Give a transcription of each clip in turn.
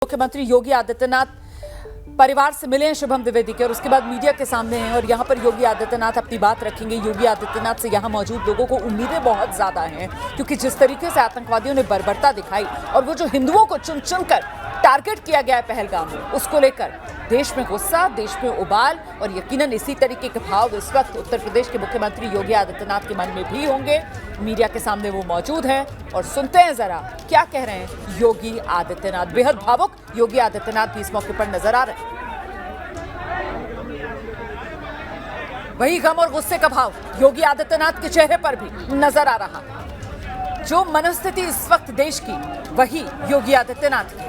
मुख्यमंत्री योगी आदित्यनाथ परिवार से मिले हैं शुभम द्विवेदी के और उसके बाद मीडिया के सामने हैं और यहां पर योगी आदित्यनाथ अपनी बात रखेंगे। योगी आदित्यनाथ से यहां मौजूद लोगों को उम्मीदें बहुत ज्यादा हैं क्योंकि जिस तरीके से आतंकवादियों ने बर्बरता दिखाई और वो जो हिंदुओं को चुन चुनकर टारगेट किया गया है पहलगाम में, उसको लेकर देश में गुस्सा, देश में उबाल और यकीनन इसी तरीके के भाव इस वक्त उत्तर प्रदेश के मुख्यमंत्री योगी आदित्यनाथ के मन में भी होंगे। मीडिया के सामने वो मौजूद हैं और सुनते हैं जरा क्या कह रहे हैं योगी आदित्यनाथ। बेहद भावुक योगी आदित्यनाथ भी इस मौके पर नजर आ रहे हैं। वही गम और गुस्से का भाव योगी आदित्यनाथ के चेहरे पर भी नजर आ रहा है। जो मनोस्थिति इस वक्त देश की, वही योगी आदित्यनाथ की।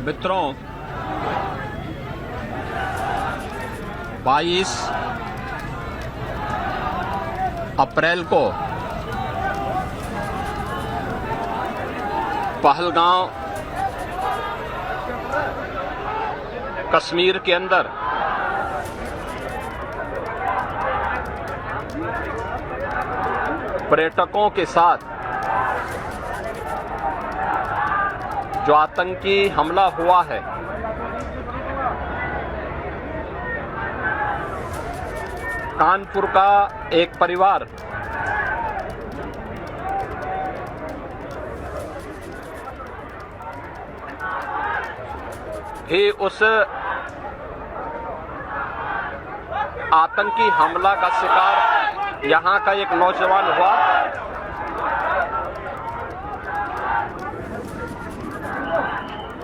मित्रों, 22 अप्रैल को पहलगाम कश्मीर के अंदर पर्यटकों के साथ जो आतंकी हमला हुआ है, कानपुर का एक परिवार भी उस आतंकी हमला का शिकार यहां का एक नौजवान हुआ।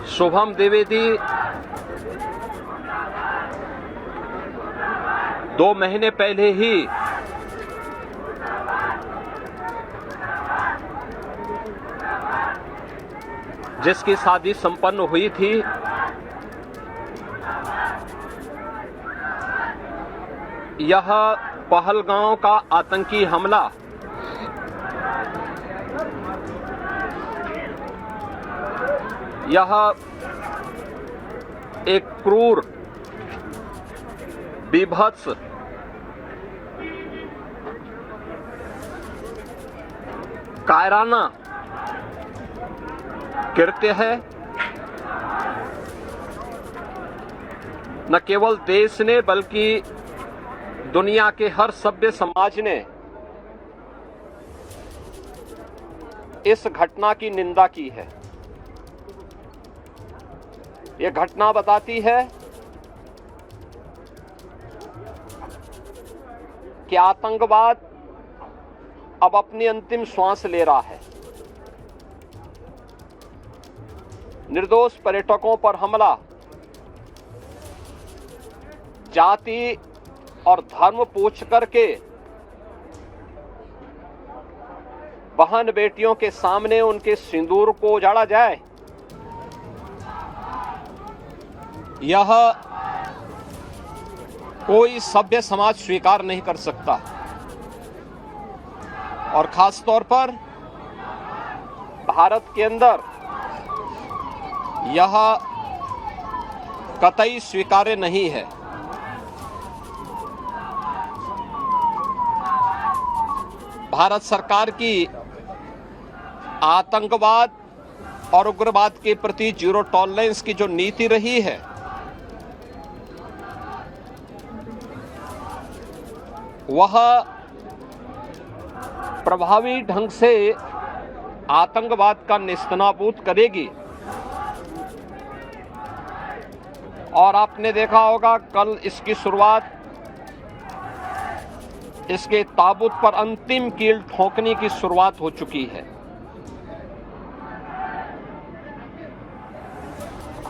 शुभम द्विवेदी 2 महीने पहले ही जिसकी शादी संपन्न हुई थी, यह पहलगाम का आतंकी हमला यह एक क्रूर, बीभत्स, कायराना कृत्य है। न केवल देश ने बल्कि दुनिया के हर सभ्य समाज ने इस घटना की निंदा की है। यह घटना बताती है कि आतंकवाद अब अपनी अंतिम श्वास ले रहा है। निर्दोष पर्यटकों पर हमला जाति और धर्म पूछ करके बहन बेटियों के सामने उनके सिंदूर को उजाड़ा जाए, यह कोई सभ्य समाज स्वीकार नहीं कर सकता। और खास तौर पर भारत के अंदर यह कतई स्वीकार्य नहीं है। भारत सरकार की आतंकवाद और उग्रवाद के प्रति जीरो टॉलरेंस की जो नीति रही है, वह प्रभावी ढंग से आतंकवाद का नेस्तनाबूद करेगी। और आपने देखा होगा कल इसकी शुरुआत, इसके ताबूत पर अंतिम कील ठोकने की शुरुआत हो चुकी है।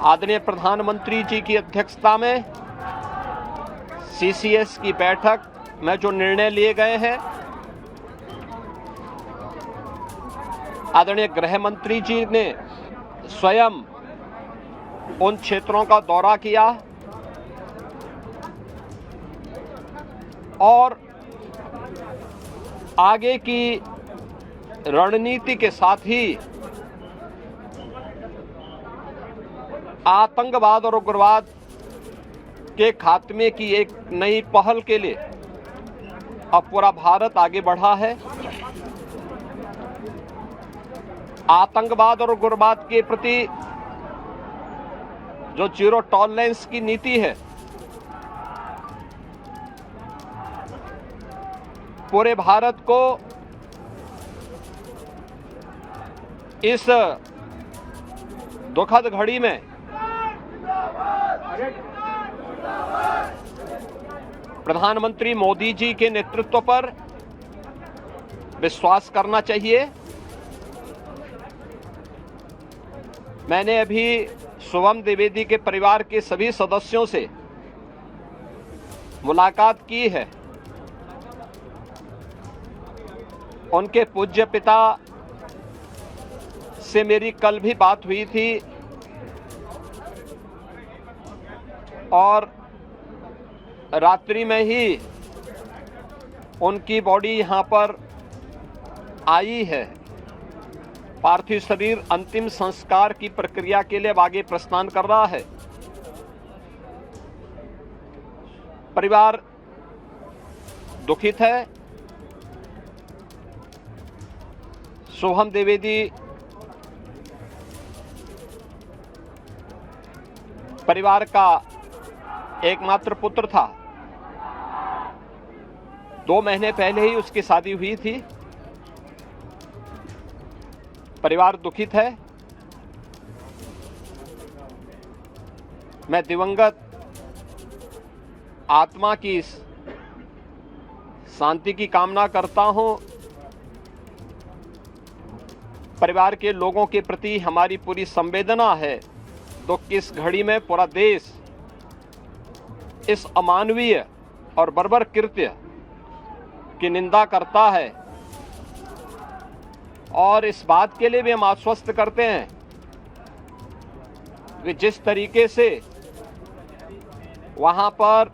आदरणीय प्रधानमंत्री जी की अध्यक्षता में सीसीएस की बैठक में जो निर्णय लिए गए हैं, आदरणीय गृह मंत्री जी ने स्वयं उन क्षेत्रों का दौरा किया और आगे की रणनीति के साथ ही आतंकवाद और उग्रवाद के खात्मे की एक नई पहल के लिए अब पूरा भारत आगे बढ़ा है। आतंकवाद और उग्रवाद के प्रति जो जीरो टॉलरेंस की नीति है, पूरे भारत को इस दुखद घड़ी में प्रधानमंत्री मोदी जी के नेतृत्व पर विश्वास करना चाहिए। मैंने अभी शुभम द्विवेदी के परिवार के सभी सदस्यों से मुलाकात की है। उनके पूज्य पिता से मेरी कल भी बात हुई थी और रात्रि में ही उनकी बॉडी यहां पर आई है। पार्थिव शरीर अंतिम संस्कार की प्रक्रिया के लिए आगे प्रस्थान कर रहा है। परिवार दुखित है। शुभम द्विवेदी परिवार का एकमात्र पुत्र था। 2 महीने पहले ही उसकी शादी हुई थी। परिवार दुखित है। मैं दिवंगत आत्मा की शांति की कामना करता हूं। परिवार के लोगों के प्रति हमारी पूरी संवेदना है। दुख की इस घड़ी में पूरा देश इस अमानवीय और बर्बर कृत्य की निंदा करता है और इस बात के लिए भी हम आश्वस्त करते हैं कि जिस तरीके से वहां पर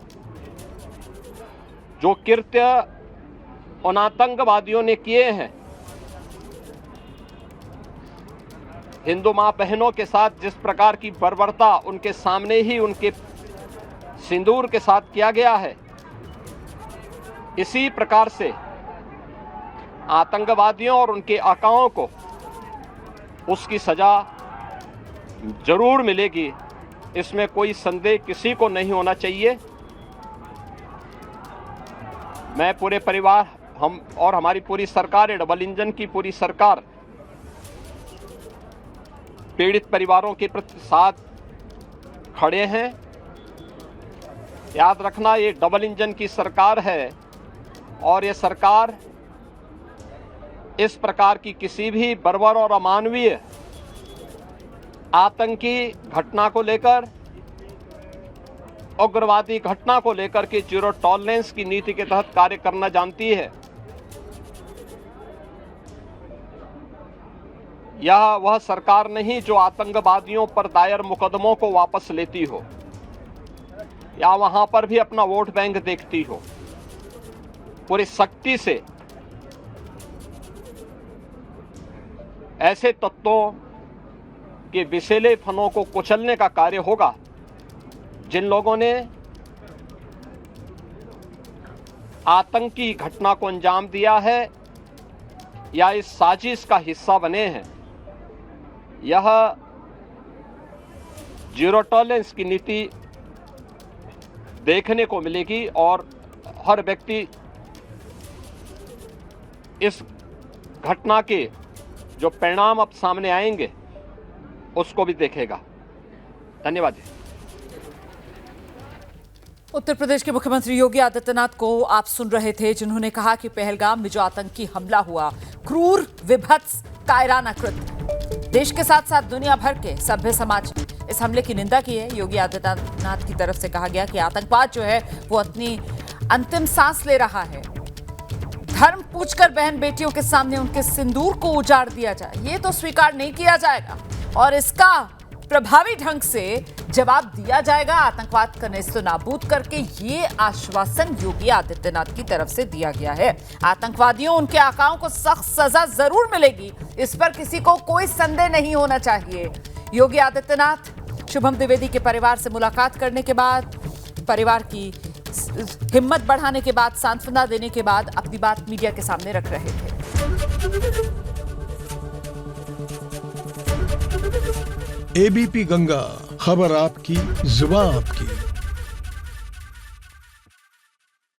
जो कृत्य उन आतंकवादियों ने किए हैं, हिंदू मां बहनों के साथ जिस प्रकार की बर्बरता उनके सामने ही उनके सिंदूर के साथ किया गया है, इसी प्रकार से आतंकवादियों और उनके आकाओं को उसकी सजा जरूर मिलेगी। इसमें कोई संदेह किसी को नहीं होना चाहिए। मैं पूरे परिवार, हम और हमारी पूरी सरकार, डबल इंजन की पूरी सरकार पीड़ित परिवारों के प्रति साथ खड़े हैं। याद रखना, ये डबल इंजन की सरकार है और ये सरकार इस प्रकार की किसी भी बर्बर और अमानवीय आतंकी घटना को लेकर, उग्रवादी घटना को लेकर के जीरो टॉलरेंस की नीति के तहत कार्य करना जानती है। यह वह सरकार नहीं जो आतंकवादियों पर दायर मुकदमों को वापस लेती हो या वहां पर भी अपना वोट बैंक देखती हो। पूरी सख्ती से ऐसे तत्वों के विषैले फनों को कुचलने का कार्य होगा जिन लोगों ने आतंकी घटना को अंजाम दिया है या इस साजिश का हिस्सा बने हैं। यह जीरो टॉलरेंस की नीति देखने को मिलेगी और हर व्यक्ति इस घटना के जो परिणाम अब सामने आएंगे उसको भी देखेगा। धन्यवाद जी। उत्तर प्रदेश के मुख्यमंत्री योगी आदित्यनाथ को आप सुन रहे थे, जिन्होंने कहा कि पहलगाम में जो आतंकी हमला हुआ, क्रूर, विभत्स, कायराना कृत्य। देश के साथ साथ दुनिया भर के सभ्य समाज ने इस हमले की निंदा की है। योगी आदित्यनाथ की तरफ से कहा गया कि आतंकवाद जो है वो अपनी अंतिम सांस ले रहा है। धर्म पूछकर बहन बेटियों के सामने उनके सिंदूर को उजाड़ दिया जाए, ये तो स्वीकार नहीं किया जाएगा और इसका प्रभावी ढंग से जवाब दिया जाएगा। आतंकवाद का नेस्तनाबूद करके ये आश्वासन योगी आदित्यनाथ की तरफ से दिया गया है। आतंकवादियों, उनके आकाओं को सख्त सजा जरूर मिलेगी, इस पर किसी को कोई संदेह नहीं होना चाहिए। योगी आदित्यनाथ शुभम द्विवेदी के परिवार से मुलाकात करने के बाद, परिवार की हिम्मत बढ़ाने के बाद, सांत्वना देने के बाद अपनी बात मीडिया के सामने रख रहे थे। एबीपी गंगा, खबर आपकी, जुबान आपकी।